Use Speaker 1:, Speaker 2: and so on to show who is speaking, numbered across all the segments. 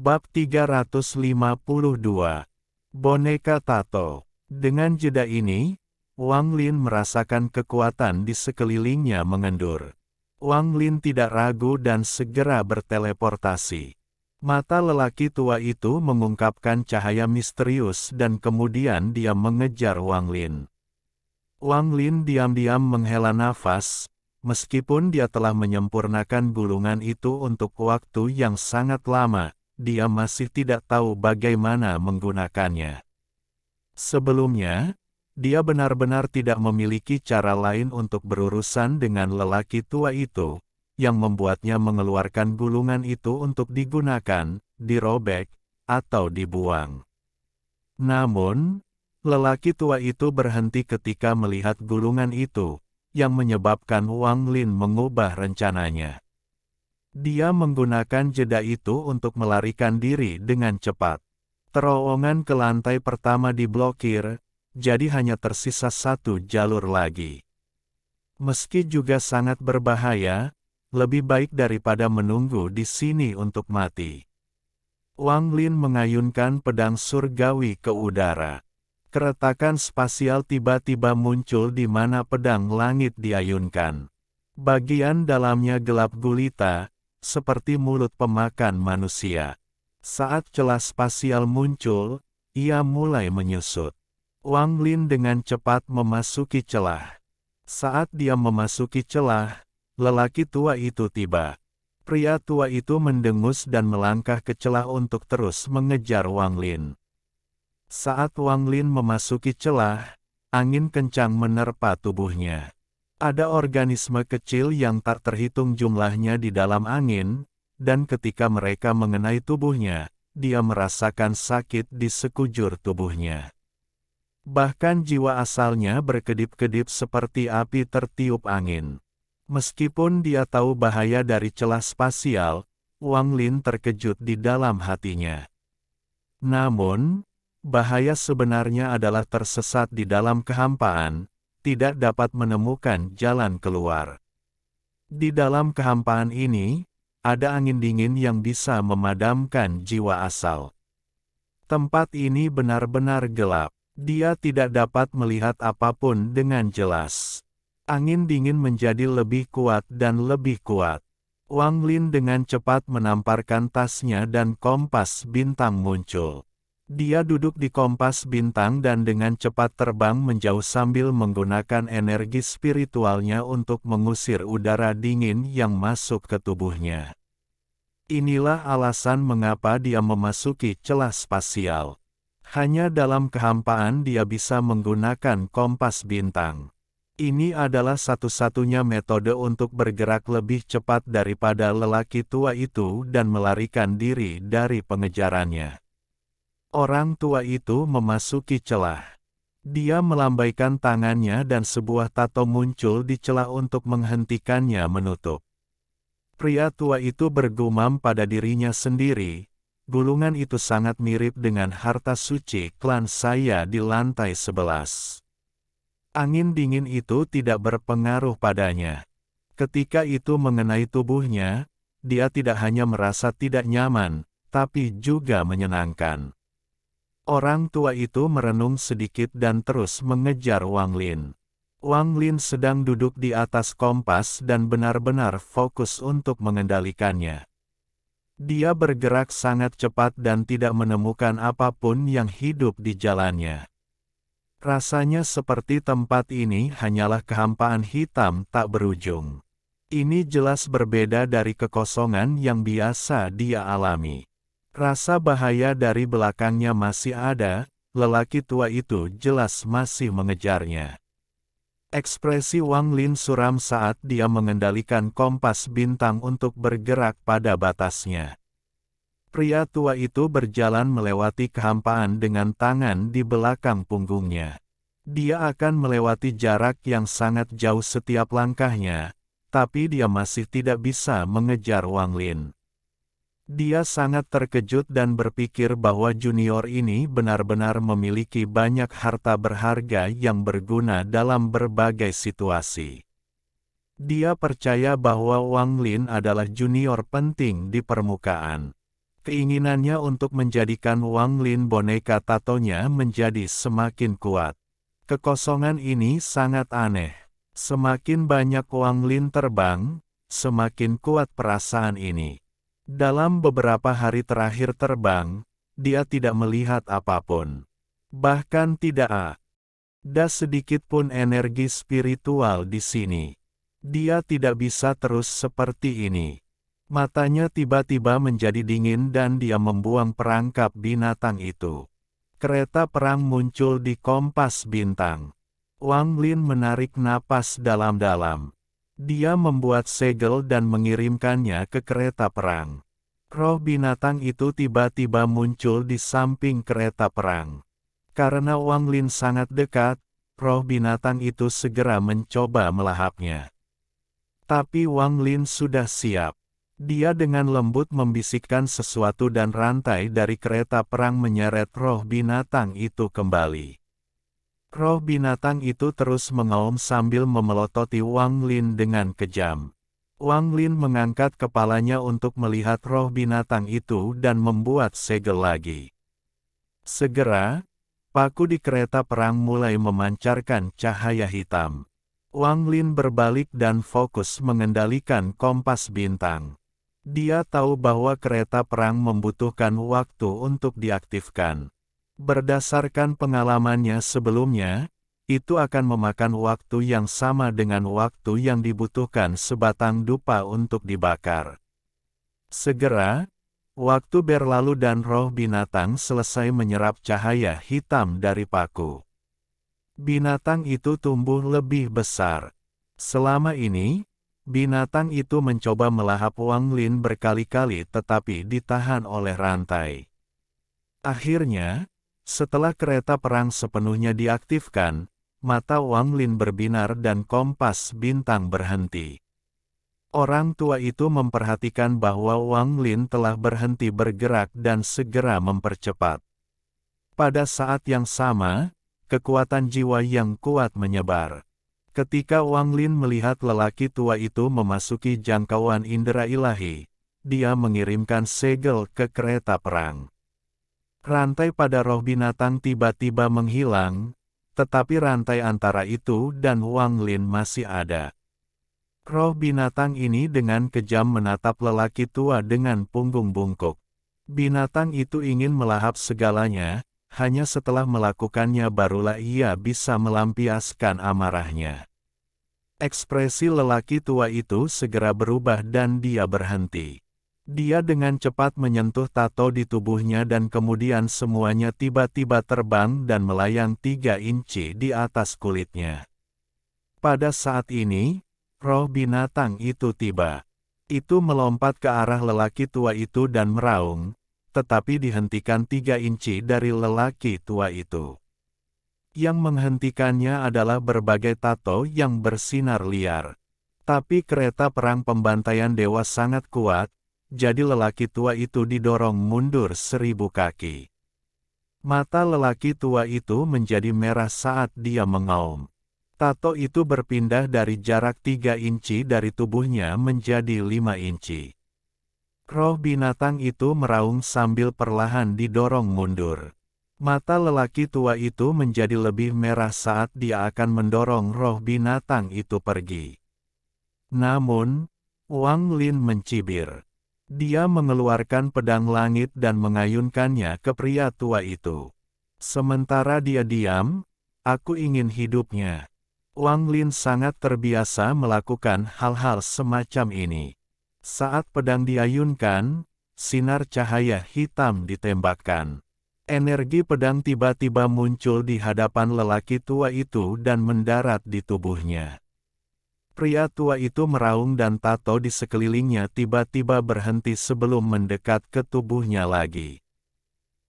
Speaker 1: Bab 352. Boneka Tato. Dengan jeda ini, Wang Lin merasakan kekuatan di sekelilingnya mengendur. Wang Lin tidak ragu dan segera berteleportasi. Mata lelaki tua itu mengungkapkan cahaya misterius dan kemudian dia mengejar Wang Lin. Wang Lin diam-diam menghela nafas, meskipun dia telah menyempurnakan gulungan itu untuk waktu yang sangat lama, dia masih tidak tahu bagaimana menggunakannya. Sebelumnya, dia benar-benar tidak memiliki cara lain untuk berurusan dengan lelaki tua itu, yang membuatnya mengeluarkan gulungan itu untuk digunakan, dirobek, atau dibuang. Namun, lelaki tua itu berhenti ketika melihat gulungan itu, yang menyebabkan Wang Lin mengubah rencananya. Dia menggunakan jeda itu untuk melarikan diri dengan cepat. Terowongan ke lantai pertama diblokir, jadi hanya tersisa satu jalur lagi. Meski juga sangat berbahaya, lebih baik daripada menunggu di sini untuk mati. Wang Lin mengayunkan pedang surgawi ke udara. Keretakan spasial tiba-tiba muncul di mana pedang langit diayunkan. Bagian dalamnya gelap gulita, seperti mulut pemakan manusia. Saat celah spasial muncul, ia mulai menyusut. Wang Lin dengan cepat memasuki celah. Saat dia memasuki celah, lelaki tua itu tiba. Pria tua itu mendengus dan melangkah ke celah untuk terus mengejar Wang Lin. Saat Wang Lin memasuki celah, angin kencang menerpa tubuhnya. Ada organisme kecil yang tak terhitung jumlahnya di dalam angin, dan ketika mereka mengenai tubuhnya, dia merasakan sakit di sekujur tubuhnya. Bahkan jiwa asalnya berkedip-kedip seperti api tertiup angin. Meskipun dia tahu bahaya dari celah spasial, Wang Lin terkejut di dalam hatinya. Namun, bahaya sebenarnya adalah tersesat di dalam kehampaan, tidak dapat menemukan jalan keluar. Di dalam kehampaan ini, ada angin dingin yang bisa memadamkan jiwa asal. Tempat ini benar-benar gelap. Dia tidak dapat melihat apapun dengan jelas. Angin dingin menjadi lebih kuat dan lebih kuat. Wang Lin dengan cepat menamparkan tasnya dan kompas bintang muncul. Dia duduk di kompas bintang dan dengan cepat terbang menjauh sambil menggunakan energi spiritualnya untuk mengusir udara dingin yang masuk ke tubuhnya. Inilah alasan mengapa dia memasuki celah spasial. Hanya dalam kehampaan dia bisa menggunakan kompas bintang. Ini adalah satu-satunya metode untuk bergerak lebih cepat daripada lelaki tua itu dan melarikan diri dari pengejarannya. Orang tua itu memasuki celah. Dia melambaikan tangannya dan sebuah tato muncul di celah untuk menghentikannya menutup. Pria tua itu bergumam pada dirinya sendiri, gulungan itu sangat mirip dengan harta suci klan saya di lantai 11. Angin dingin itu tidak berpengaruh padanya. Ketika itu mengenai tubuhnya, dia tidak hanya merasa tidak nyaman, tapi juga menyenangkan. Orang tua itu merenung sedikit dan terus mengejar Wang Lin. Wang Lin sedang duduk di atas kompas dan benar-benar fokus untuk mengendalikannya. Dia bergerak sangat cepat dan tidak menemukan apapun yang hidup di jalannya. Rasanya seperti tempat ini hanyalah kehampaan hitam tak berujung. Ini jelas berbeda dari kekosongan yang biasa dia alami. Rasa bahaya dari belakangnya masih ada, lelaki tua itu jelas masih mengejarnya. Ekspresi Wang Lin suram saat dia mengendalikan kompas bintang untuk bergerak pada batasnya. Pria tua itu berjalan melewati kehampaan dengan tangan di belakang punggungnya. Dia akan melewati jarak yang sangat jauh setiap langkahnya, tapi dia masih tidak bisa mengejar Wang Lin. Dia sangat terkejut dan berpikir bahwa junior ini benar-benar memiliki banyak harta berharga yang berguna dalam berbagai situasi. Dia percaya bahwa Wang Lin adalah junior penting di permukaan. Keinginannya untuk menjadikan Wang Lin boneka tatonya menjadi semakin kuat. Kekosongan ini sangat aneh. Semakin banyak Wang Lin terbang, semakin kuat perasaan ini. Dalam beberapa hari terakhir terbang, dia tidak melihat apapun. Bahkan tidak ada sedikit pun energi spiritual di sini. Dia tidak bisa terus seperti ini. Matanya tiba-tiba menjadi dingin dan dia membuang perangkap binatang itu. Kereta perang muncul di kompas bintang. Wang Lin menarik napas dalam-dalam. Dia membuat segel dan mengirimkannya ke kereta perang. Roh binatang itu tiba-tiba muncul di samping kereta perang. Karena Wang Lin sangat dekat, roh binatang itu segera mencoba melahapnya. Tapi Wang Lin sudah siap. Dia dengan lembut membisikkan sesuatu dan rantai dari kereta perang menyeret roh binatang itu kembali. Roh binatang itu terus mengaum sambil memelototi Wang Lin dengan kejam. Wang Lin mengangkat kepalanya untuk melihat roh binatang itu dan membuat segel lagi. Segera, paku di kereta perang mulai memancarkan cahaya hitam. Wang Lin berbalik dan fokus mengendalikan kompas bintang. Dia tahu bahwa kereta perang membutuhkan waktu untuk diaktifkan. Berdasarkan pengalamannya sebelumnya, itu akan memakan waktu yang sama dengan waktu yang dibutuhkan sebatang dupa untuk dibakar. Segera, waktu berlalu dan roh binatang selesai menyerap cahaya hitam dari paku. Binatang itu tumbuh lebih besar. Selama ini, binatang itu mencoba melahap Wang Lin berkali-kali tetapi ditahan oleh rantai. Akhirnya, setelah kereta perang sepenuhnya diaktifkan, mata Wang Lin berbinar dan kompas bintang berhenti. Orang tua itu memperhatikan bahwa Wang Lin telah berhenti bergerak dan segera mempercepat. Pada saat yang sama, kekuatan jiwa yang kuat menyebar. Ketika Wang Lin melihat lelaki tua itu memasuki jangkauan indera ilahi, dia mengirimkan segel ke kereta perang. Rantai pada roh binatang tiba-tiba menghilang, tetapi rantai antara itu dan Wang Lin masih ada. Roh binatang ini dengan kejam menatap lelaki tua dengan punggung bungkuk. Binatang itu ingin melahap segalanya, hanya setelah melakukannya barulah ia bisa melampiaskan amarahnya. Ekspresi lelaki tua itu segera berubah dan dia berhenti. Dia dengan cepat menyentuh tato di tubuhnya dan kemudian semuanya tiba-tiba terbang dan melayang 3 inci di atas kulitnya. Pada saat ini, roh binatang itu tiba. Itu melompat ke arah lelaki tua itu dan meraung, tetapi dihentikan 3 inci dari lelaki tua itu. Yang menghentikannya adalah berbagai tato yang bersinar liar. Tapi kereta perang pembantaian dewa sangat kuat, jadi lelaki tua itu didorong mundur 1000 kaki. Mata lelaki tua itu menjadi merah saat dia mengaum. Tato itu berpindah dari jarak 3 inci dari tubuhnya menjadi 5 inci. Roh binatang itu meraung sambil perlahan didorong mundur. Mata lelaki tua itu menjadi lebih merah saat dia akan mendorong roh binatang itu pergi. Namun, Wang Lin mencibir. Dia mengeluarkan pedang langit dan mengayunkannya ke pria tua itu. Sementara dia diam, aku ingin hidupnya. Wang Lin sangat terbiasa melakukan hal-hal semacam ini. Saat pedang diayunkan, sinar cahaya hitam ditembakkan. Energi pedang tiba-tiba muncul di hadapan lelaki tua itu dan mendarat di tubuhnya. Pria tua itu meraung dan tato di sekelilingnya tiba-tiba berhenti sebelum mendekat ke tubuhnya lagi.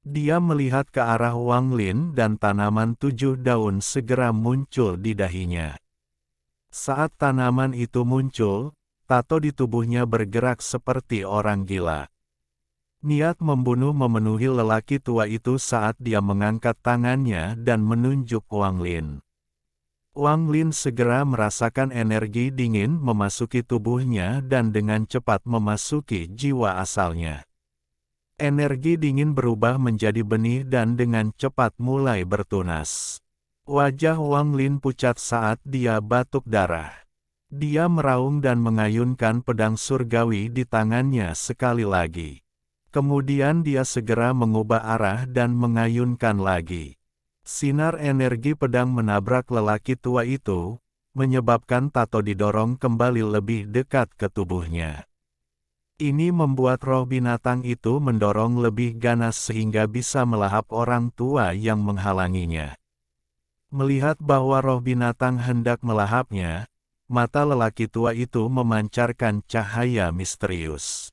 Speaker 1: Dia melihat ke arah Wang Lin dan tanaman 7 daun segera muncul di dahinya. Saat tanaman itu muncul, tato di tubuhnya bergerak seperti orang gila. Niat membunuh memenuhi lelaki tua itu saat dia mengangkat tangannya dan menunjuk Wang Lin. Wang Lin segera merasakan energi dingin memasuki tubuhnya dan dengan cepat memasuki jiwa asalnya. Energi dingin berubah menjadi benih dan dengan cepat mulai bertunas. Wajah Wang Lin pucat saat dia batuk darah. Dia meraung dan mengayunkan pedang surgawi di tangannya sekali lagi. Kemudian dia segera mengubah arah dan mengayunkan lagi. Sinar energi pedang menabrak lelaki tua itu, menyebabkan tato didorong kembali lebih dekat ke tubuhnya. Ini membuat roh binatang itu mendorong lebih ganas sehingga bisa melahap orang tua yang menghalanginya. Melihat bahwa roh binatang hendak melahapnya, mata lelaki tua itu memancarkan cahaya misterius.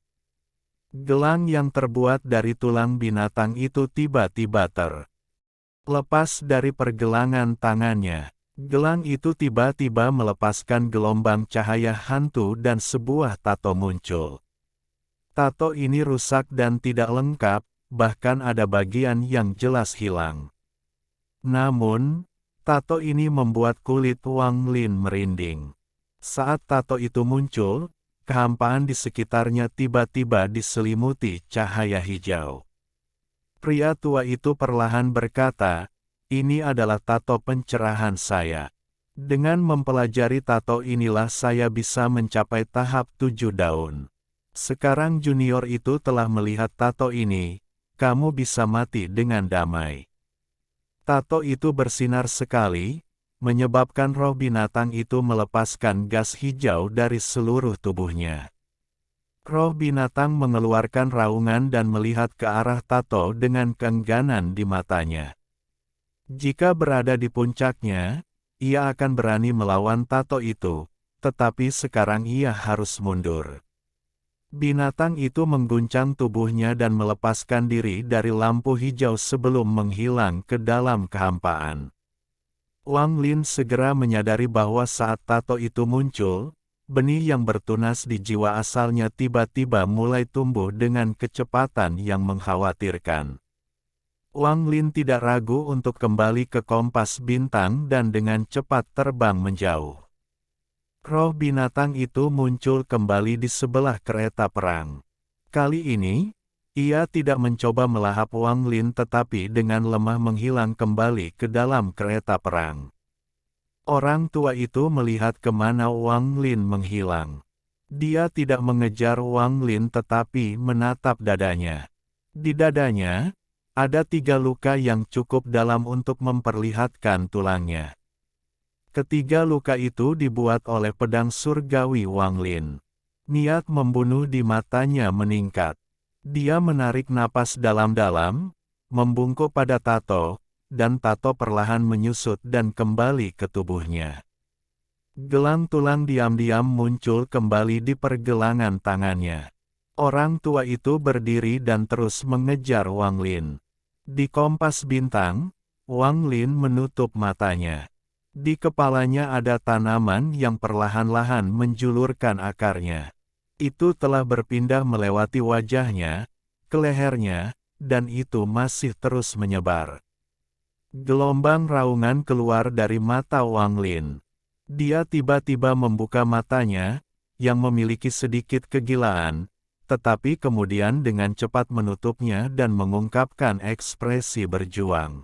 Speaker 1: Gelang yang terbuat dari tulang binatang itu tiba-tiba terlepas dari pergelangan tangannya. Gelang itu tiba-tiba melepaskan gelombang cahaya hantu dan sebuah tato muncul. Tato ini rusak dan tidak lengkap, bahkan ada bagian yang jelas hilang. Namun, tato ini membuat kulit Wang Lin merinding. Saat tato itu muncul, kehampaan di sekitarnya tiba-tiba diselimuti cahaya hijau. Pria tua itu perlahan berkata, "Ini adalah tato pencerahan saya. Dengan mempelajari tato inilah saya bisa mencapai tahap 7 daun. Sekarang junior itu telah melihat tato ini, kamu bisa mati dengan damai." Tato itu bersinar sekali, menyebabkan roh binatang itu melepaskan gas hijau dari seluruh tubuhnya. Roh binatang mengeluarkan raungan dan melihat ke arah tato dengan keengganan di matanya. Jika berada di puncaknya, ia akan berani melawan tato itu, tetapi sekarang ia harus mundur. Binatang itu mengguncang tubuhnya dan melepaskan diri dari lampu hijau sebelum menghilang ke dalam kehampaan. Wang Lin segera menyadari bahwa saat tato itu muncul, benih yang bertunas di jiwa asalnya tiba-tiba mulai tumbuh dengan kecepatan yang mengkhawatirkan. Wang Lin tidak ragu untuk kembali ke kompas bintang dan dengan cepat terbang menjauh. Roh binatang itu muncul kembali di sebelah kereta perang. Kali ini, ia tidak mencoba melahap Wang Lin tetapi dengan lemah menghilang kembali ke dalam kereta perang. Orang tua itu melihat kemana Wang Lin menghilang. Dia tidak mengejar Wang Lin tetapi menatap dadanya. Di dadanya, ada 3 luka yang cukup dalam untuk memperlihatkan tulangnya. Ketiga luka itu dibuat oleh pedang surgawi Wang Lin. Niat membunuh di matanya meningkat. Dia menarik napas dalam-dalam, membungkuk pada tato, dan tato perlahan menyusut dan kembali ke tubuhnya. Gelang tulang diam-diam muncul kembali di pergelangan tangannya. Orang tua itu berdiri dan terus mengejar Wang Lin. Di kompas bintang, Wang Lin menutup matanya. Di kepalanya ada tanaman yang perlahan-lahan menjulurkan akarnya. Itu telah berpindah melewati wajahnya, ke lehernya, dan itu masih terus menyebar. Gelombang raungan keluar dari mata Wang Lin. Dia tiba-tiba membuka matanya, yang memiliki sedikit kegilaan, tetapi kemudian dengan cepat menutupnya dan mengungkapkan ekspresi berjuang.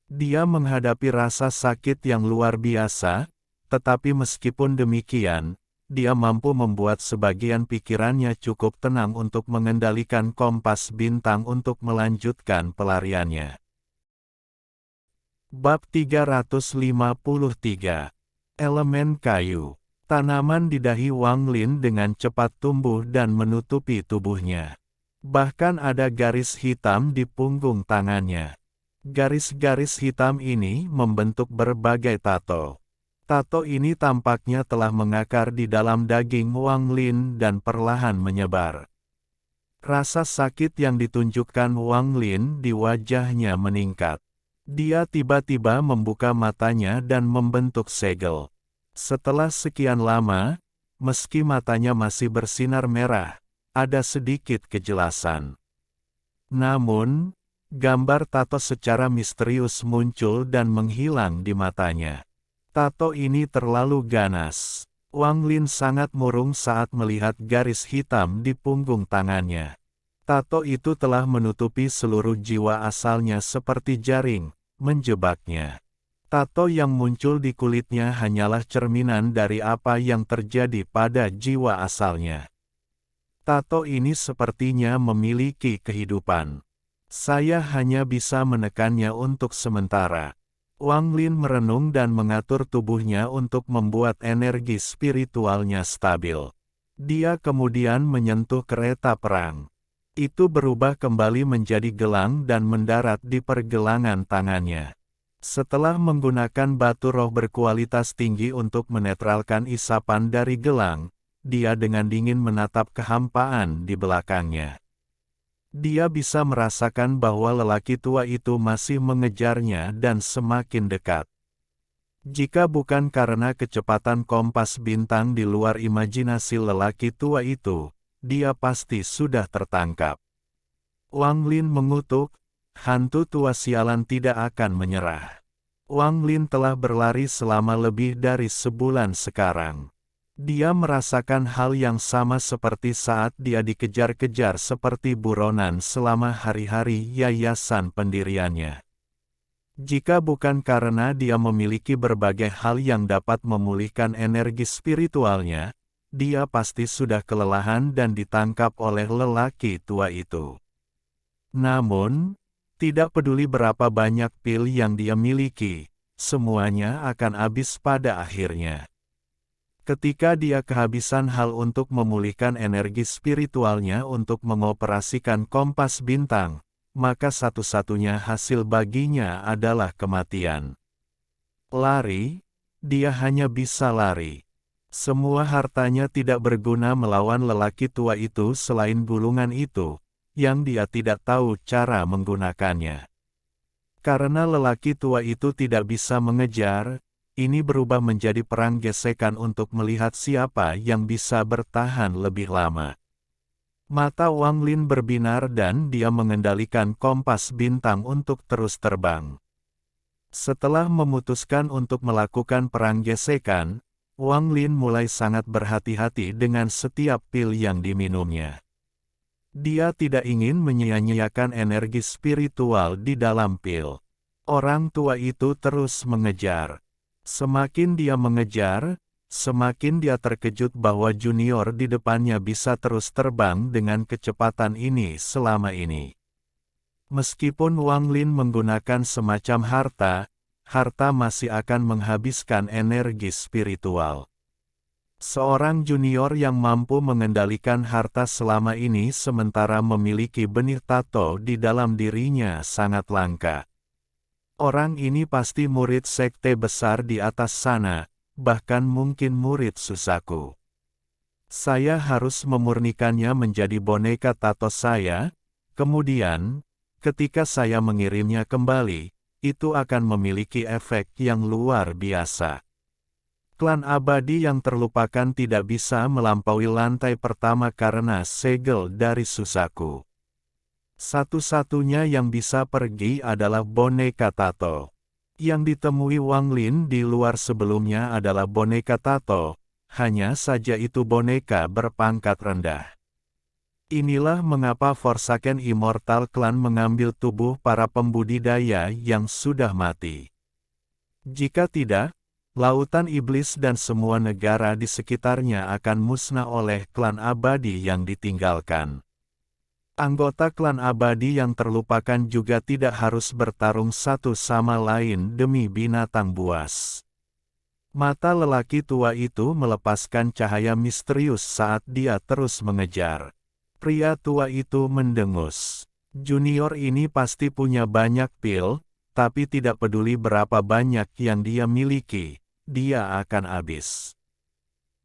Speaker 1: Dia menghadapi rasa sakit yang luar biasa, tetapi meskipun demikian, dia mampu membuat sebagian pikirannya cukup tenang untuk mengendalikan kompas bintang untuk melanjutkan pelariannya. Bab 353. Elemen kayu. Tanaman di dahi Wang Lin dengan cepat tumbuh dan menutupi tubuhnya. Bahkan ada garis hitam di punggung tangannya. Garis-garis hitam ini membentuk berbagai tato. Tato ini tampaknya telah mengakar di dalam daging Wang Lin dan perlahan menyebar. Rasa sakit yang ditunjukkan Wang Lin di wajahnya meningkat. Dia tiba-tiba membuka matanya dan membentuk segel. Setelah sekian lama, meski matanya masih bersinar merah, ada sedikit kejelasan. Namun, gambar tato secara misterius muncul dan menghilang di matanya. Tato ini terlalu ganas. Wang Lin sangat murung saat melihat garis hitam di punggung tangannya. Tato itu telah menutupi seluruh jiwa asalnya seperti jaring, menjebaknya. Tato yang muncul di kulitnya hanyalah cerminan dari apa yang terjadi pada jiwa asalnya. Tato ini sepertinya memiliki kehidupan. Saya hanya bisa menekannya untuk sementara. Wang Lin merenung dan mengatur tubuhnya untuk membuat energi spiritualnya stabil. Dia kemudian menyentuh kereta perang. Itu berubah kembali menjadi gelang dan mendarat di pergelangan tangannya. Setelah menggunakan batu roh berkualitas tinggi untuk menetralkan isapan dari gelang, dia dengan dingin menatap kehampaan di belakangnya. Dia bisa merasakan bahwa lelaki tua itu masih mengejarnya dan semakin dekat. Jika bukan karena kecepatan kompas bintang di luar imajinasi lelaki tua itu, dia pasti sudah tertangkap. Wang Lin mengutuk, hantu tua sialan tidak akan menyerah. Wang Lin telah berlari selama lebih dari sebulan sekarang. Dia merasakan hal yang sama seperti saat dia dikejar-kejar seperti buronan selama hari-hari yayasan pendiriannya. Jika bukan karena dia memiliki berbagai hal yang dapat memulihkan energi spiritualnya, dia pasti sudah kelelahan dan ditangkap oleh lelaki tua itu. Namun, tidak peduli berapa banyak pil yang dia miliki, semuanya akan habis pada akhirnya. Ketika dia kehabisan hal untuk memulihkan energi spiritualnya untuk mengoperasikan kompas bintang, maka satu-satunya hasil baginya adalah kematian. Lari, dia hanya bisa lari. Semua hartanya tidak berguna melawan lelaki tua itu selain gulungan itu, yang dia tidak tahu cara menggunakannya. Karena lelaki tua itu tidak bisa mengejar, ini berubah menjadi perang gesekan untuk melihat siapa yang bisa bertahan lebih lama. Mata Wang Lin berbinar dan dia mengendalikan kompas bintang untuk terus terbang. Setelah memutuskan untuk melakukan perang gesekan, Wang Lin mulai sangat berhati-hati dengan setiap pil yang diminumnya. Dia tidak ingin menyia-nyiakan energi spiritual di dalam pil. Orang tua itu terus mengejar. Semakin dia mengejar, semakin dia terkejut bahwa junior di depannya bisa terus terbang dengan kecepatan ini selama ini. Meskipun Wang Lin menggunakan semacam harta masih akan menghabiskan energi spiritual. Seorang junior yang mampu mengendalikan harta selama ini sementara memiliki benih tato di dalam dirinya sangat langka. Orang ini pasti murid sekte besar di atas sana, bahkan mungkin murid Susaku. Saya harus memurnikannya menjadi boneka tato saya, kemudian, ketika saya mengirimnya kembali, itu akan memiliki efek yang luar biasa. Klan abadi yang terlupakan tidak bisa melampaui lantai pertama karena segel dari Susaku. Satu-satunya yang bisa pergi adalah boneka tato. Yang ditemui Wang Lin di luar sebelumnya adalah boneka tato, hanya saja itu boneka berpangkat rendah. Inilah mengapa Forsaken Immortal Clan mengambil tubuh para pembudidaya yang sudah mati. Jika tidak, lautan iblis dan semua negara di sekitarnya akan musnah oleh klan abadi yang ditinggalkan. Anggota klan abadi yang terlupakan juga tidak harus bertarung satu sama lain demi binatang buas. Mata lelaki tua itu melepaskan cahaya misterius saat dia terus mengejar. Pria tua itu mendengus. Junior ini pasti punya banyak pil, tapi tidak peduli berapa banyak yang dia miliki, dia akan habis.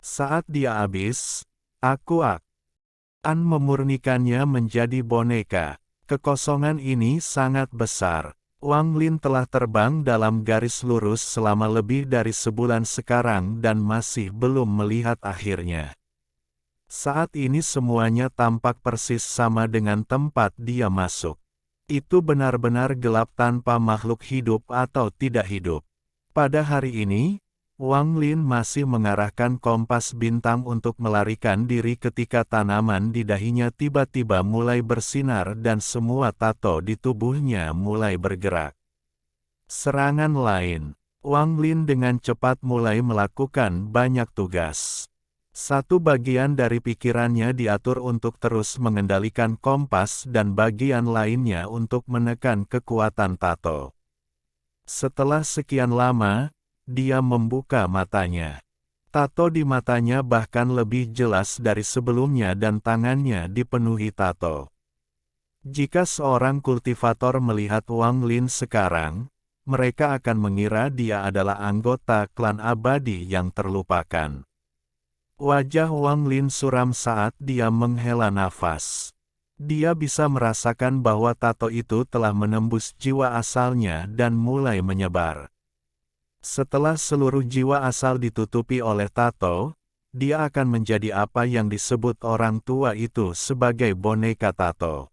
Speaker 1: Saat dia habis, aku akan memurnikannya menjadi boneka. Kekosongan ini sangat besar. Wang Lin telah terbang dalam garis lurus selama lebih dari sebulan sekarang dan masih belum melihat akhirnya. Saat ini semuanya tampak persis sama dengan tempat dia masuk. Itu benar-benar gelap tanpa makhluk hidup atau tidak hidup. Pada hari ini, Wang Lin masih mengarahkan kompas bintang untuk melarikan diri ketika tanaman di dahinya tiba-tiba mulai bersinar dan semua tato di tubuhnya mulai bergerak. Serangan lain. Wang Lin dengan cepat mulai melakukan banyak tugas. Satu bagian dari pikirannya diatur untuk terus mengendalikan kompas dan bagian lainnya untuk menekan kekuatan tato. Setelah sekian lama, dia membuka matanya. Tato di matanya bahkan lebih jelas dari sebelumnya dan tangannya dipenuhi tato. Jika seorang kultivator melihat Wang Lin sekarang, mereka akan mengira dia adalah anggota klan abadi yang terlupakan. Wajah Wang Lin suram saat dia menghela nafas. Dia bisa merasakan bahwa tato itu telah menembus jiwa asalnya dan mulai menyebar. Setelah seluruh jiwa asal ditutupi oleh tato, dia akan menjadi apa yang disebut orang tua itu sebagai boneka tato.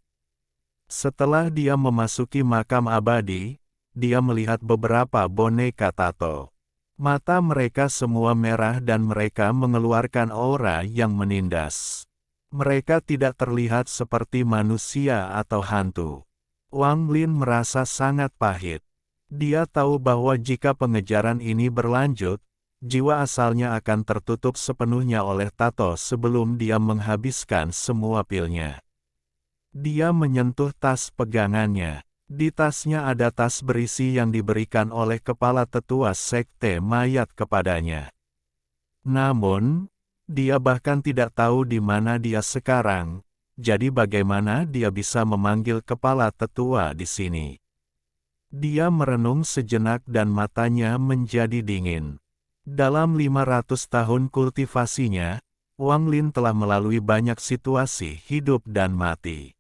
Speaker 1: Setelah dia memasuki makam abadi, dia melihat beberapa boneka tato. Mata mereka semua merah dan mereka mengeluarkan aura yang menindas. Mereka tidak terlihat seperti manusia atau hantu. Wang Lin merasa sangat pahit. Dia tahu bahwa jika pengejaran ini berlanjut, jiwa asalnya akan tertutup sepenuhnya oleh tato sebelum dia menghabiskan semua pilnya. Dia menyentuh tas pegangannya. Di tasnya ada tas berisi yang diberikan oleh kepala tetua sekte mayat kepadanya. Namun, dia bahkan tidak tahu di mana dia sekarang, jadi bagaimana dia bisa memanggil kepala tetua di sini. Dia merenung sejenak dan matanya menjadi dingin. Dalam 500 tahun kultivasinya, Wang Lin telah melalui banyak situasi hidup dan mati.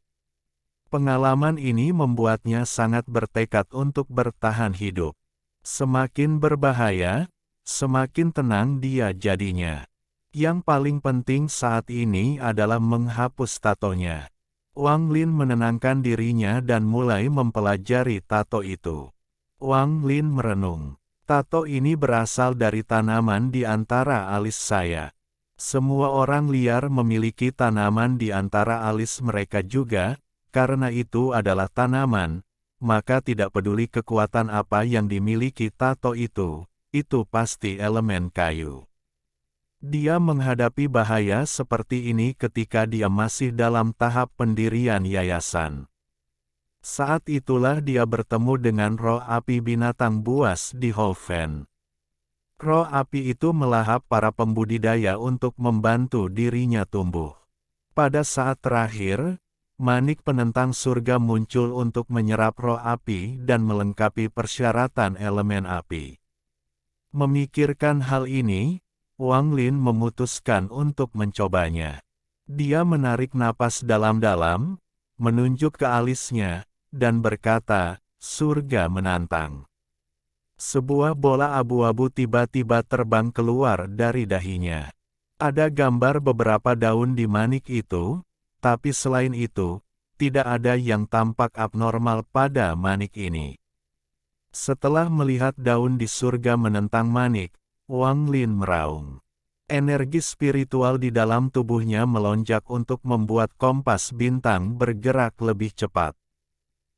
Speaker 1: Pengalaman ini membuatnya sangat bertekad untuk bertahan hidup. Semakin berbahaya, semakin tenang dia jadinya. Yang paling penting saat ini adalah menghapus tatonya. Wang Lin menenangkan dirinya dan mulai mempelajari tato itu. Wang Lin merenung. Tato ini berasal dari tanaman di antara alis saya. Semua orang liar memiliki tanaman di antara alis mereka juga, karena itu adalah tanaman, maka tidak peduli kekuatan apa yang dimiliki tato itu pasti elemen kayu. Dia menghadapi bahaya seperti ini ketika dia masih dalam tahap pendirian yayasan. Saat itulah dia bertemu dengan roh api binatang buas di Hoven. Roh api itu melahap para pembudidaya untuk membantu dirinya tumbuh. Pada saat terakhir, manik penentang surga muncul untuk menyerap roh api dan melengkapi persyaratan elemen api. Memikirkan hal ini, Wang Lin memutuskan untuk mencobanya. Dia menarik napas dalam-dalam, menunjuk ke alisnya, dan berkata, "Surga menantang." Sebuah bola abu-abu tiba-tiba terbang keluar dari dahinya. Ada gambar beberapa daun di manik itu, tapi selain itu, tidak ada yang tampak abnormal pada manik ini. Setelah melihat daun di surga menentang manik, Wang Lin meraung. Energi spiritual di dalam tubuhnya melonjak untuk membuat kompas bintang bergerak lebih cepat.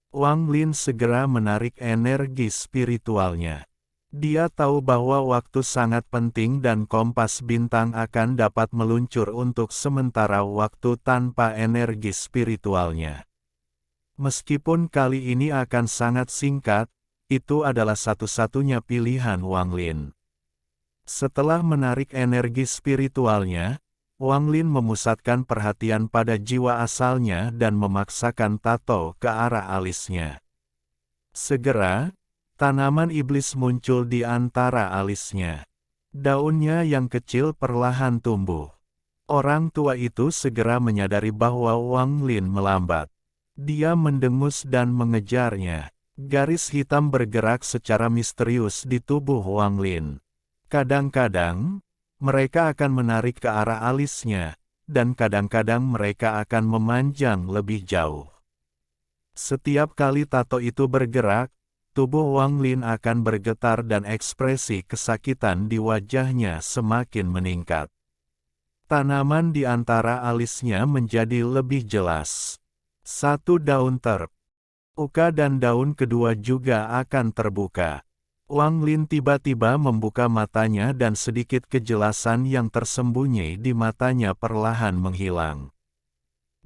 Speaker 1: Wang Lin segera menarik energi spiritualnya. Dia tahu bahwa waktu sangat penting dan kompas bintang akan dapat meluncur untuk sementara waktu tanpa energi spiritualnya. Meskipun kali ini akan sangat singkat, itu adalah satu-satunya pilihan Wang Lin. Setelah menarik energi spiritualnya, Wang Lin memusatkan perhatian pada jiwa asalnya dan memaksakan tato ke arah alisnya. Segera, tanaman iblis muncul di antara alisnya. Daunnya yang kecil perlahan tumbuh. Orang tua itu segera menyadari bahwa Wang Lin melambat. Dia mendengus dan mengejarnya. Garis hitam bergerak secara misterius di tubuh Wang Lin. Kadang-kadang, mereka akan menarik ke arah alisnya, dan kadang-kadang mereka akan memanjang lebih jauh. Setiap kali tato itu bergerak, tubuh Wang Lin akan bergetar dan ekspresi kesakitan di wajahnya semakin meningkat. Tanaman di antara alisnya menjadi lebih jelas. Satu daun terbuka dan daun kedua juga akan terbuka. Wang Lin tiba-tiba membuka matanya dan sedikit kejelasan yang tersembunyi di matanya perlahan menghilang.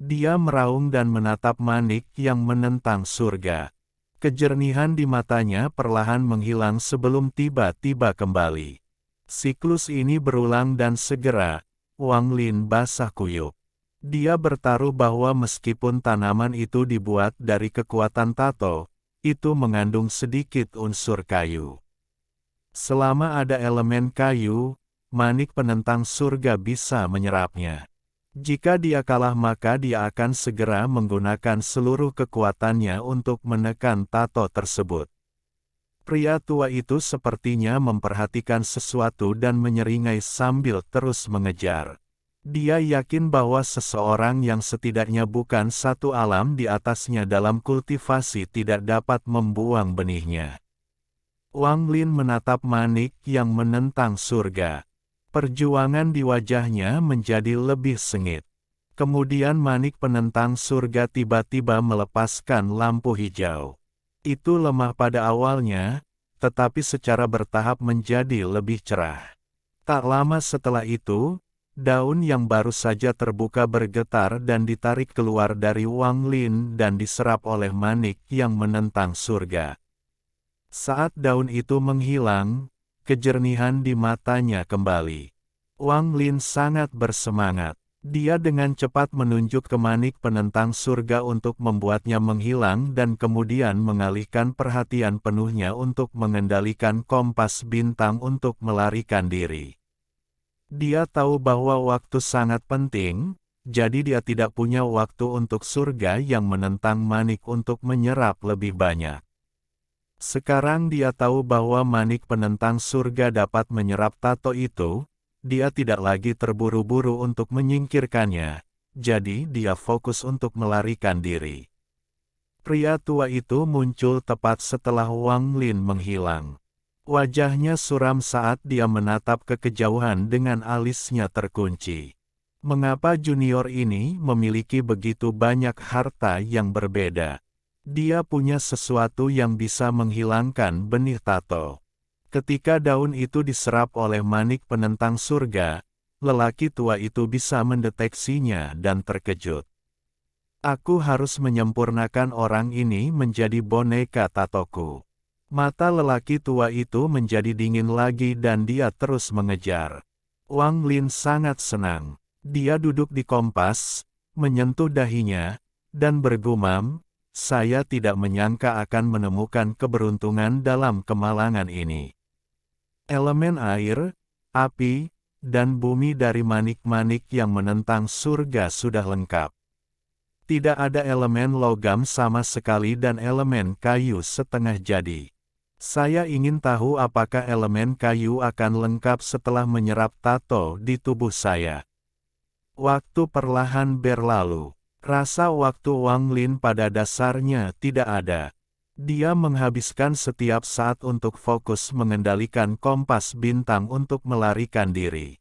Speaker 1: Dia meraung dan menatap Manik yang menentang surga. Kejernihan di matanya perlahan menghilang sebelum tiba-tiba kembali. Siklus ini berulang dan segera, Wang Lin basah kuyup. Dia bertaruh bahwa meskipun tanaman itu dibuat dari kekuatan tato, itu mengandung sedikit unsur kayu. Selama ada elemen kayu, Manik penentang surga bisa menyerapnya. Jika dia kalah maka dia akan segera menggunakan seluruh kekuatannya untuk menekan tato tersebut. Pria tua itu sepertinya memperhatikan sesuatu dan menyeringai sambil terus mengejar. Dia yakin bahwa seseorang yang setidaknya bukan satu alam di atasnya dalam kultivasi tidak dapat membuang benihnya. Wang Lin menatap Manik yang menentang surga. Perjuangan di wajahnya menjadi lebih sengit. Kemudian Manik penentang surga tiba-tiba melepaskan lampu hijau. Itu lemah pada awalnya, tetapi secara bertahap menjadi lebih cerah. Tak lama setelah itu, daun yang baru saja terbuka bergetar dan ditarik keluar dari Wang Lin dan diserap oleh Manik yang menentang surga. Saat daun itu menghilang, kejernihan di matanya kembali. Wang Lin sangat bersemangat. Dia dengan cepat menunjuk ke Manik penentang surga untuk membuatnya menghilang dan kemudian mengalihkan perhatian penuhnya untuk mengendalikan kompas bintang untuk melarikan diri. Dia tahu bahwa waktu sangat penting, jadi dia tidak punya waktu untuk surga yang menentang Manik untuk menyerap lebih banyak. Sekarang dia tahu bahwa Manik penentang surga dapat menyerap tato itu, dia tidak lagi terburu-buru untuk menyingkirkannya, jadi dia fokus untuk melarikan diri. Pria tua itu muncul tepat setelah Wang Lin menghilang. Wajahnya suram saat dia menatap ke kejauhan dengan alisnya terkunci. Mengapa junior ini memiliki begitu banyak harta yang berbeda? Dia punya sesuatu yang bisa menghilangkan benih tato. Ketika daun itu diserap oleh Manik penentang surga, lelaki tua itu bisa mendeteksinya dan terkejut. Aku harus menyempurnakan orang ini menjadi boneka tatoku. Mata lelaki tua itu menjadi dingin lagi dan dia terus mengejar. Wang Lin sangat senang. Dia duduk di kompas, menyentuh dahinya, dan bergumam, saya tidak menyangka akan menemukan keberuntungan dalam kemalangan ini. Elemen air, api, dan bumi dari Manik-Manik yang menentang surga sudah lengkap. Tidak ada elemen logam sama sekali dan elemen kayu setengah jadi. Saya ingin tahu apakah elemen kayu akan lengkap setelah menyerap tato di tubuh saya. Waktu perlahan berlalu. Rasa waktu Wang Lin pada dasarnya tidak ada. Dia menghabiskan setiap saat untuk fokus mengendalikan kompas bintang untuk melarikan diri.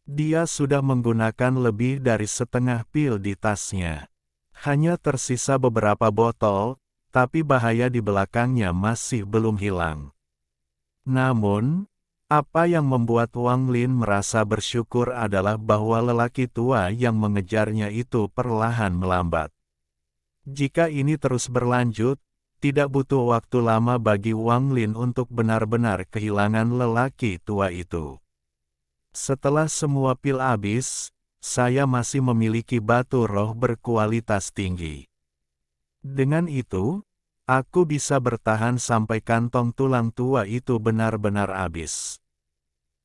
Speaker 1: Dia sudah menggunakan lebih dari setengah pil di tasnya. Hanya tersisa beberapa botol, tapi bahaya di belakangnya masih belum hilang. Namun, apa yang membuat Wang Lin merasa bersyukur adalah bahwa lelaki tua yang mengejarnya itu perlahan melambat. Jika ini terus berlanjut, tidak butuh waktu lama bagi Wang Lin untuk benar-benar kehilangan lelaki tua itu. Setelah semua pil habis, saya masih memiliki batu roh berkualitas tinggi. Dengan itu, aku bisa bertahan sampai kantong tulang tua itu benar-benar habis.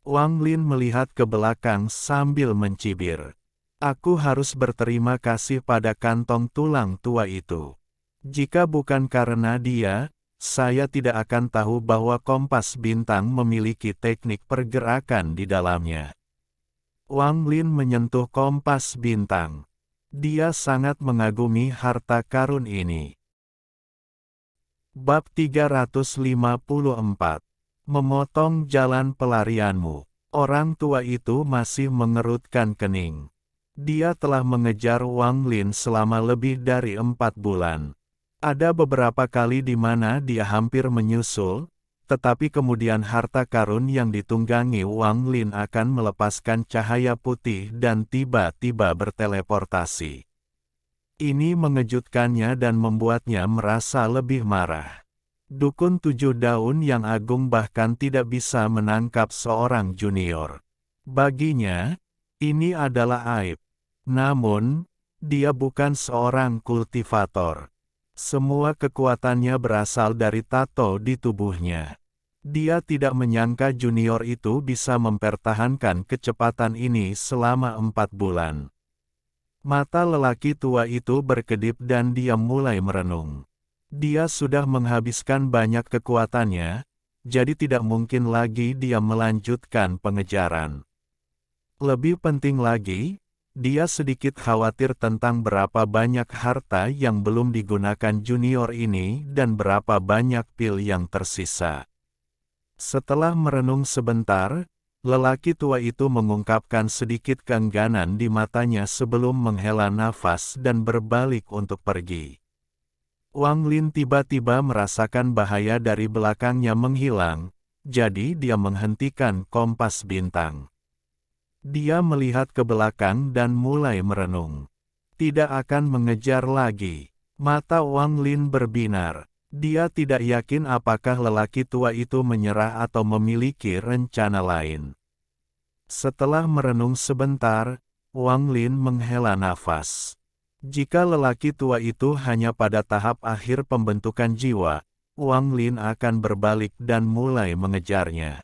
Speaker 1: Wang Lin melihat ke belakang sambil mencibir. Aku harus berterima kasih pada kantong tulang tua itu. Jika bukan karena dia, saya tidak akan tahu bahwa kompas bintang memiliki teknik pergerakan di dalamnya. Wang Lin menyentuh kompas bintang. Dia sangat mengagumi harta karun ini. Bab 354. Memotong jalan pelarianmu. Orang tua itu masih mengerutkan kening. Dia telah mengejar Wang Lin selama lebih dari 4 bulan. Ada beberapa kali di mana dia hampir menyusul, tetapi kemudian harta karun yang ditunggangi Wang Lin akan melepaskan cahaya putih dan tiba-tiba berteleportasi. Ini mengejutkannya dan membuatnya merasa lebih marah. Dukun 7 daun yang agung bahkan tidak bisa menangkap seorang junior. Baginya, ini adalah aib. Namun, dia bukan seorang kultivator. Semua kekuatannya berasal dari tato di tubuhnya. Dia tidak menyangka junior itu bisa mempertahankan kecepatan ini selama 4 bulan. Mata lelaki tua itu berkedip dan dia mulai merenung. Dia sudah menghabiskan banyak kekuatannya, jadi tidak mungkin lagi dia melanjutkan pengejaran. Lebih penting lagi, dia sedikit khawatir tentang berapa banyak harta yang belum digunakan junior ini dan berapa banyak pil yang tersisa. Setelah merenung sebentar, lelaki tua itu mengungkapkan sedikit keengganan di matanya sebelum menghela nafas dan berbalik untuk pergi. Wang Lin tiba-tiba merasakan bahaya dari belakangnya menghilang, jadi dia menghentikan kompas bintang. Dia melihat ke belakang dan mulai merenung. Tidak akan mengejar lagi. Mata Wang Lin berbinar. Dia tidak yakin apakah lelaki tua itu menyerah atau memiliki rencana lain. Setelah merenung sebentar, Wang Lin menghela nafas. Jika lelaki tua itu hanya pada tahap akhir pembentukan jiwa, Wang Lin akan berbalik dan mulai mengejarnya.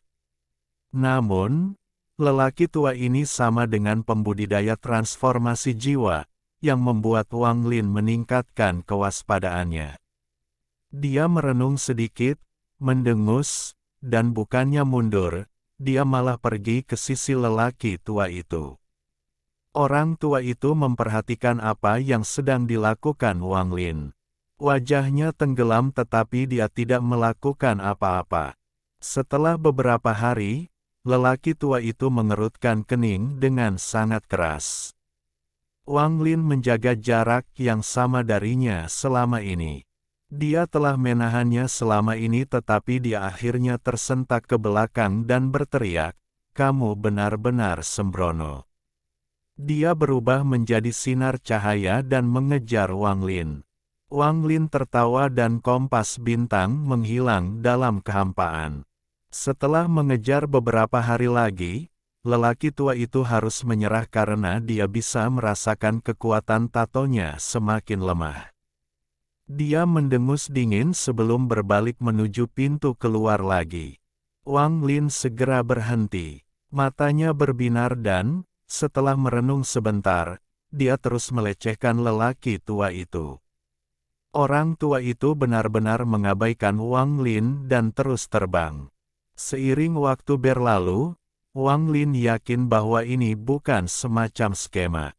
Speaker 1: Namun, lelaki tua ini sama dengan pembudidaya transformasi jiwa, yang membuat Wang Lin meningkatkan kewaspadaannya. Dia merenung sedikit, mendengus, dan bukannya mundur, dia malah pergi ke sisi lelaki tua itu. Orang tua itu memperhatikan apa yang sedang dilakukan Wang Lin. Wajahnya tenggelam tetapi dia tidak melakukan apa-apa. Setelah beberapa hari, lelaki tua itu mengerutkan kening dengan sangat keras. Wang Lin menjaga jarak yang sama darinya selama ini. Dia telah menahannya selama ini tetapi dia akhirnya tersentak ke belakang dan berteriak, "Kamu benar-benar sembrono." Dia berubah menjadi sinar cahaya dan mengejar Wang Lin. Wang Lin tertawa dan kompas bintang menghilang dalam kehampaan. Setelah mengejar beberapa hari lagi, lelaki tua itu harus menyerah karena dia bisa merasakan kekuatan tatonya semakin lemah. Dia mendengus dingin sebelum berbalik menuju pintu keluar lagi. Wang Lin segera berhenti. Matanya berbinar dan, setelah merenung sebentar, dia terus melecehkan lelaki tua itu. Orang tua itu benar-benar mengabaikan Wang Lin dan terus terbang. Seiring waktu berlalu, Wang Lin yakin bahwa ini bukan semacam skema.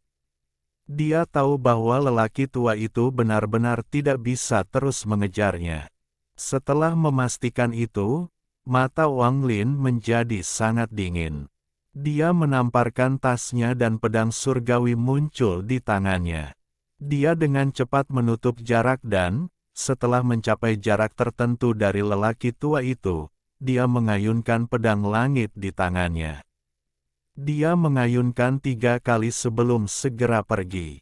Speaker 1: Dia tahu bahwa lelaki tua itu benar-benar tidak bisa terus mengejarnya. Setelah memastikan itu, mata Wang Lin menjadi sangat dingin. Dia menamparkan tasnya dan pedang surgawi muncul di tangannya. Dia dengan cepat menutup jarak dan, setelah mencapai jarak tertentu dari lelaki tua itu, dia mengayunkan pedang langit di tangannya. Dia mengayunkan 3 kali sebelum segera pergi.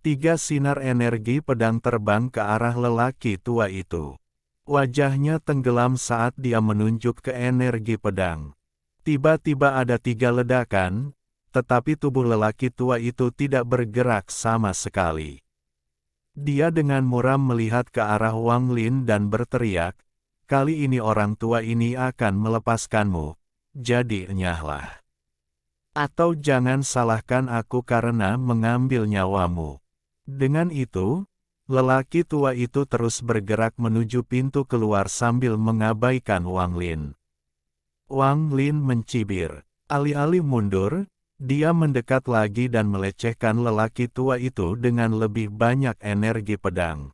Speaker 1: 3 sinar energi pedang terbang ke arah lelaki tua itu. Wajahnya tenggelam saat dia menunjuk ke energi pedang. Tiba-tiba ada 3 ledakan, tetapi tubuh lelaki tua itu tidak bergerak sama sekali. Dia dengan muram melihat ke arah Wang Lin dan berteriak, "Kali ini orang tua ini akan melepaskanmu, jadi enyahlah. Atau jangan salahkan aku karena mengambil nyawamu." Dengan itu, lelaki tua itu terus bergerak menuju pintu keluar sambil mengabaikan Wang Lin. Wang Lin mencibir. Alih-alih mundur, dia mendekat lagi dan melecehkan lelaki tua itu dengan lebih banyak energi pedang.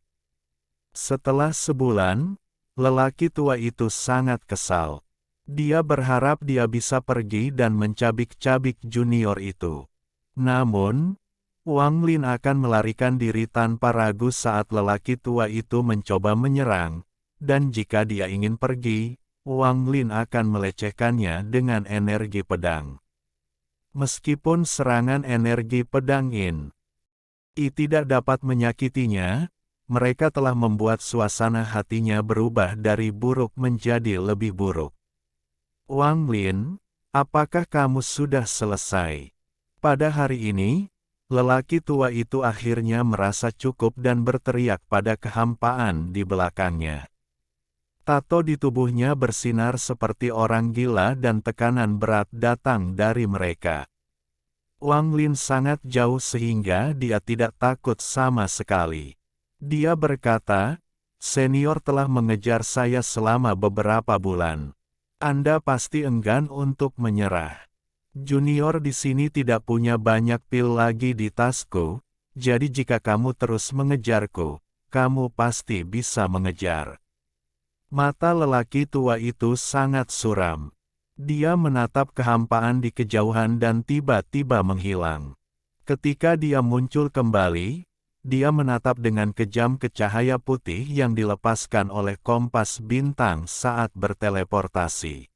Speaker 1: Setelah sebulan, Lelaki tua itu sangat kesal. Dia berharap dia bisa pergi dan mencabik-cabik junior itu. Namun, Wang Lin akan melarikan diri tanpa ragu saat lelaki tua itu mencoba menyerang, dan jika dia ingin pergi, Wang Lin akan melecehkannya dengan energi pedang. Meskipun serangan energi pedang I tidak dapat menyakitinya, mereka telah membuat suasana hatinya berubah dari buruk menjadi lebih buruk. Wang Lin, apakah kamu sudah selesai? Pada hari ini, lelaki tua itu akhirnya merasa cukup dan berteriak pada kehampaan di belakangnya. Tato di tubuhnya bersinar seperti orang gila dan tekanan berat datang dari mereka. Wang Lin sangat jauh sehingga dia tidak takut sama sekali. Dia berkata, "Senior telah mengejar saya selama beberapa bulan. Anda pasti enggan untuk menyerah. Junior di sini tidak punya banyak pil lagi di tasku, jadi jika kamu terus mengejarku, kamu pasti bisa mengejar." Mata lelaki tua itu sangat suram. Dia menatap kehampaan di kejauhan dan tiba-tiba menghilang. Ketika dia muncul kembali, dia menatap dengan kejam ke cahaya putih yang dilepaskan oleh kompas bintang saat berteleportasi.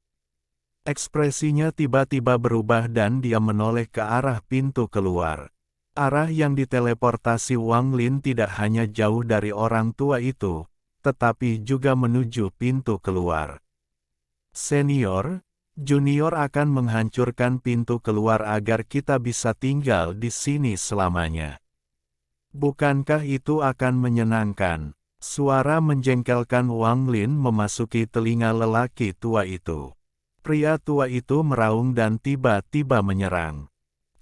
Speaker 1: Ekspresinya tiba-tiba berubah dan dia menoleh ke arah pintu keluar. Arah yang diteleportasi Wang Lin tidak hanya jauh dari orang tua itu, tetapi juga menuju pintu keluar. "Senior, junior akan menghancurkan pintu keluar agar kita bisa tinggal di sini selamanya. Bukankah itu akan menyenangkan?" Suara menjengkelkan Wang Lin memasuki telinga lelaki tua itu. Pria tua itu meraung dan tiba-tiba menyerang.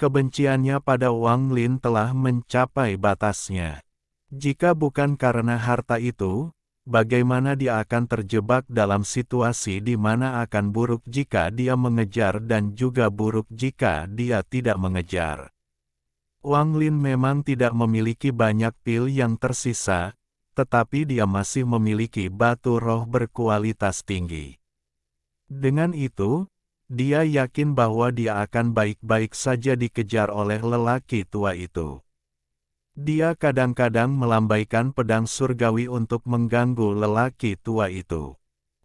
Speaker 1: Kebenciannya pada Wang Lin telah mencapai batasnya. Jika bukan karena harta itu, bagaimana dia akan terjebak dalam situasi di mana akan buruk jika dia mengejar dan juga buruk jika dia tidak mengejar. Wang Lin memang tidak memiliki banyak pil yang tersisa, tetapi dia masih memiliki batu roh berkualitas tinggi. Dengan itu, dia yakin bahwa dia akan baik-baik saja dikejar oleh lelaki tua itu. Dia kadang-kadang melambaikan pedang surgawi untuk mengganggu lelaki tua itu.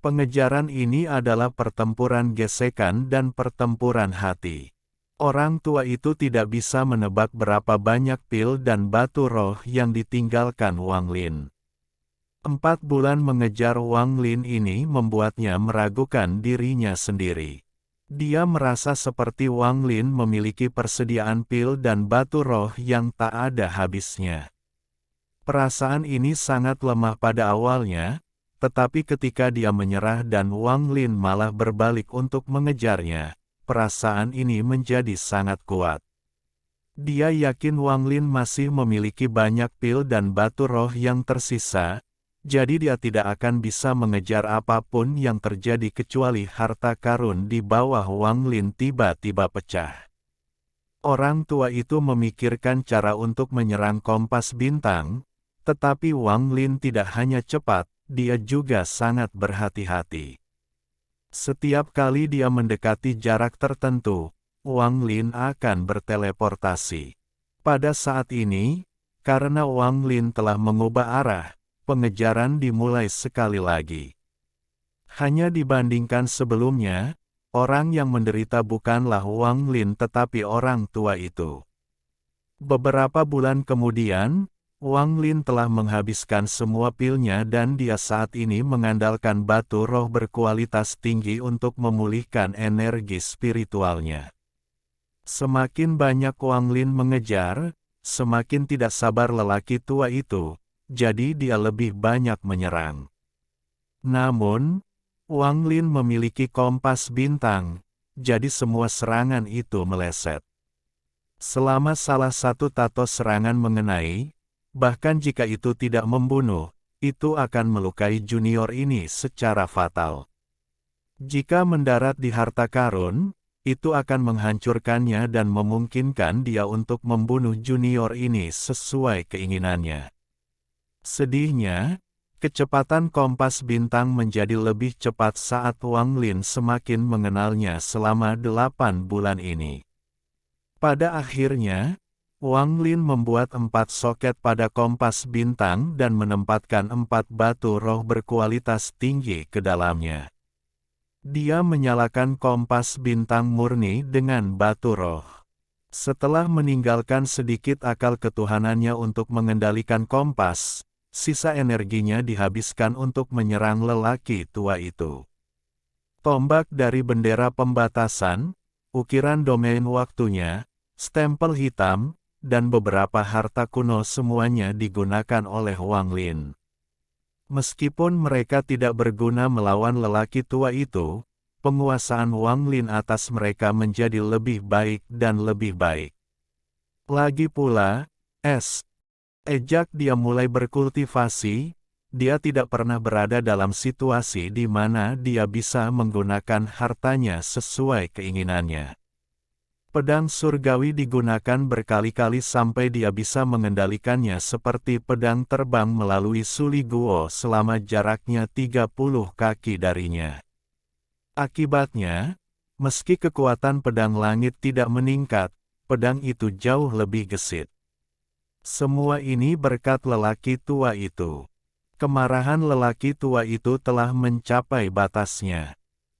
Speaker 1: Pengejaran ini adalah pertempuran gesekan dan pertempuran hati. Orang tua itu tidak bisa menebak berapa banyak pil dan batu roh yang ditinggalkan Wang Lin. 4 bulan mengejar Wang Lin ini membuatnya meragukan dirinya sendiri. Dia merasa seperti Wang Lin memiliki persediaan pil dan batu roh yang tak ada habisnya. Perasaan ini sangat lemah pada awalnya, tetapi ketika dia menyerah dan Wang Lin malah berbalik untuk mengejarnya, perasaan ini menjadi sangat kuat. Dia yakin Wang Lin masih memiliki banyak pil dan batu roh yang tersisa, jadi dia tidak akan bisa mengejar apapun yang terjadi kecuali harta karun di bawah Wang Lin tiba-tiba pecah. Orang tua itu memikirkan cara untuk menyerang kompas bintang, tetapi Wang Lin tidak hanya cepat, dia juga sangat berhati-hati. Setiap kali dia mendekati jarak tertentu, Wang Lin akan berteleportasi. Pada saat ini, karena Wang Lin telah mengubah arah, pengejaran dimulai sekali lagi. Hanya dibandingkan sebelumnya, orang yang menderita bukanlah Wang Lin tetapi orang tua itu. Beberapa bulan kemudian, Wang Lin telah menghabiskan semua pilnya dan dia saat ini mengandalkan batu roh berkualitas tinggi untuk memulihkan energi spiritualnya. Semakin banyak Wang Lin mengejar, semakin tidak sabar lelaki tua itu, jadi dia lebih banyak menyerang. Namun, Wang Lin memiliki kompas bintang, jadi semua serangan itu meleset. Selama salah satu tato serangan mengenai, bahkan jika itu tidak membunuh, itu akan melukai junior ini secara fatal. Jika mendarat di harta karun, itu akan menghancurkannya dan memungkinkan dia untuk membunuh junior ini sesuai keinginannya. Sedihnya, Kecepatan kompas bintang menjadi lebih cepat saat Wang Lin semakin mengenalnya selama 8 bulan ini. Pada akhirnya, Wang Lin membuat 4 soket pada kompas bintang dan menempatkan 4 batu roh berkualitas tinggi ke dalamnya. Dia menyalakan kompas bintang murni dengan batu roh. Setelah meninggalkan sedikit akal ketuhanannya untuk mengendalikan kompas, sisa energinya dihabiskan untuk menyerang lelaki tua itu. Tombak dari bendera pembatasan, ukiran domain waktunya, stempel hitam, dan beberapa harta kuno semuanya digunakan oleh Wang Lin. Meskipun mereka tidak berguna melawan lelaki tua itu, penguasaan Wang Lin atas mereka menjadi lebih baik dan lebih baik. Lagi pula, sejak dia mulai berkultivasi, dia tidak pernah berada dalam situasi di mana dia bisa menggunakan hartanya sesuai keinginannya. Pedang surgawi digunakan berkali-kali sampai dia bisa mengendalikannya seperti pedang terbang melalui Suli Guo selama jaraknya 30 kaki darinya. Akibatnya, meski kekuatan pedang langit tidak meningkat, pedang itu jauh lebih gesit. Semua ini berkat lelaki tua itu. Kemarahan lelaki tua itu telah mencapai batasnya.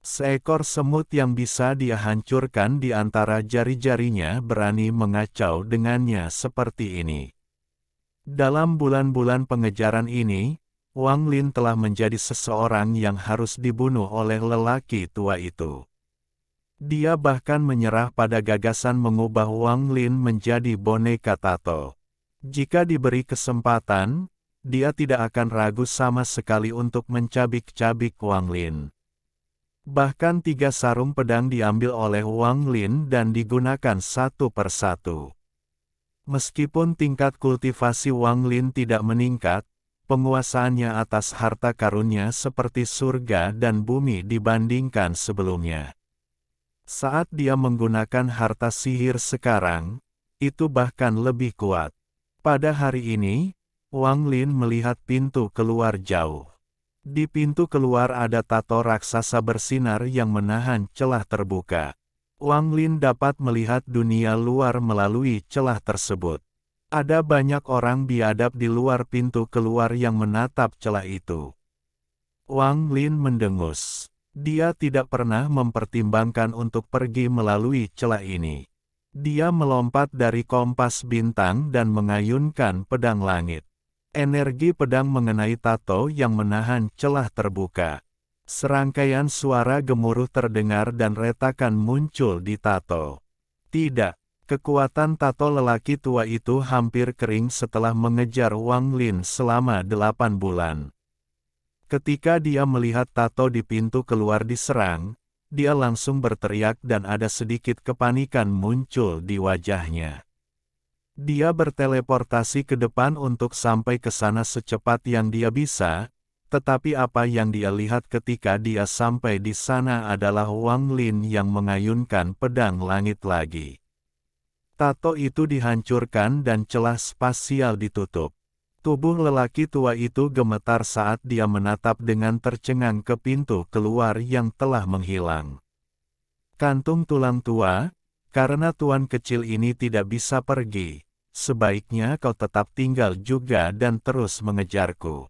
Speaker 1: Seekor semut yang bisa dia hancurkan di antara jari-jarinya berani mengacau dengannya seperti ini. Dalam bulan-bulan pengejaran ini, Wang Lin telah menjadi seseorang yang harus dibunuh oleh lelaki tua itu. Dia bahkan menyerah pada gagasan mengubah Wang Lin menjadi boneka tato. Jika diberi kesempatan, dia tidak akan ragu sama sekali untuk mencabik-cabik Wang Lin. Bahkan 3 sarung pedang diambil oleh Wang Lin dan digunakan satu persatu. Meskipun tingkat kultivasi Wang Lin tidak meningkat, penguasaannya atas harta karunnya seperti surga dan bumi dibandingkan sebelumnya. Saat dia menggunakan harta sihir sekarang, itu bahkan lebih kuat. Pada hari ini, Wang Lin melihat pintu keluar jauh. Di pintu keluar ada tato raksasa bersinar yang menahan celah terbuka. Wang Lin dapat melihat dunia luar melalui celah tersebut. Ada banyak orang biadab di luar pintu keluar yang menatap celah itu. Wang Lin mendengus. Dia tidak pernah mempertimbangkan untuk pergi melalui celah ini. Dia melompat dari kompas bintang dan mengayunkan pedang langit. Energi pedang mengenai tato yang menahan celah terbuka. Serangkaian suara gemuruh terdengar dan retakan muncul di tato. Tidak, kekuatan tato lelaki tua itu hampir kering setelah mengejar Wang Lin selama 8 bulan. Ketika dia melihat tato di pintu keluar diserang, dia langsung berteriak dan ada sedikit kepanikan muncul di wajahnya. Dia berteleportasi ke depan untuk sampai ke sana secepat yang dia bisa, tetapi apa yang dia lihat ketika dia sampai di sana adalah Wang Lin yang mengayunkan pedang langit lagi. Tato itu dihancurkan dan celah spasial ditutup. Tubuh lelaki tua itu gemetar saat dia menatap dengan tercengang ke pintu keluar yang telah menghilang. Kantung tulang tua, karena tuan kecil ini tidak bisa pergi, sebaiknya kau tetap tinggal juga dan terus mengejarku.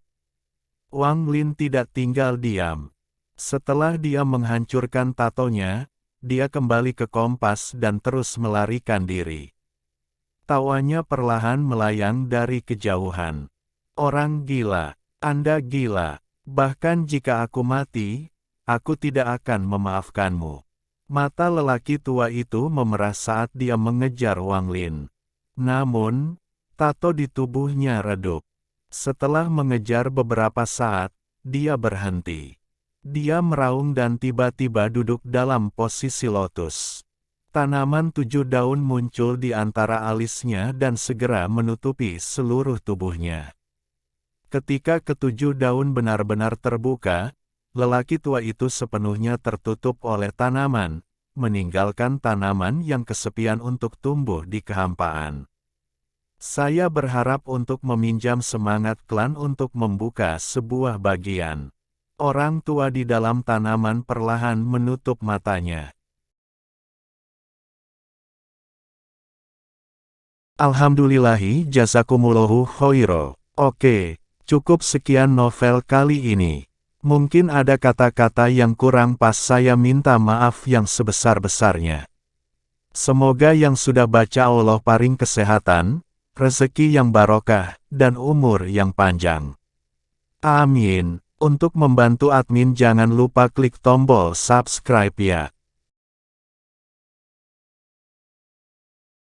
Speaker 1: Wang Lin tidak tinggal diam. Setelah dia menghancurkan tatonya, dia kembali ke kompas dan terus melarikan diri. Tawanya perlahan melayang dari kejauhan. Orang gila, Anda gila. Bahkan jika aku mati, aku tidak akan memaafkanmu. Mata lelaki tua itu memerah saat dia mengejar Wang Lin. Namun, tato di tubuhnya redup. Setelah mengejar beberapa saat, dia berhenti. Dia meraung dan tiba-tiba duduk dalam posisi lotus. Tanaman 7 daun muncul di antara alisnya dan segera menutupi seluruh tubuhnya. Ketika ke-7 daun benar-benar terbuka, lelaki tua itu sepenuhnya tertutup oleh tanaman, meninggalkan tanaman yang kesepian untuk tumbuh di kehampaan. Saya berharap untuk meminjam semangat klan untuk membuka sebuah bagian. Orang tua di dalam tanaman perlahan menutup matanya. Alhamdulillahi jazakumullahu khoiro. Oke, cukup sekian novel kali ini. Mungkin ada kata-kata yang kurang pas, saya minta maaf yang sebesar-besarnya. Semoga yang sudah baca Allah paring kesehatan, rezeki yang barokah, dan umur yang panjang. Amin. Untuk membantu admin jangan lupa klik tombol subscribe ya.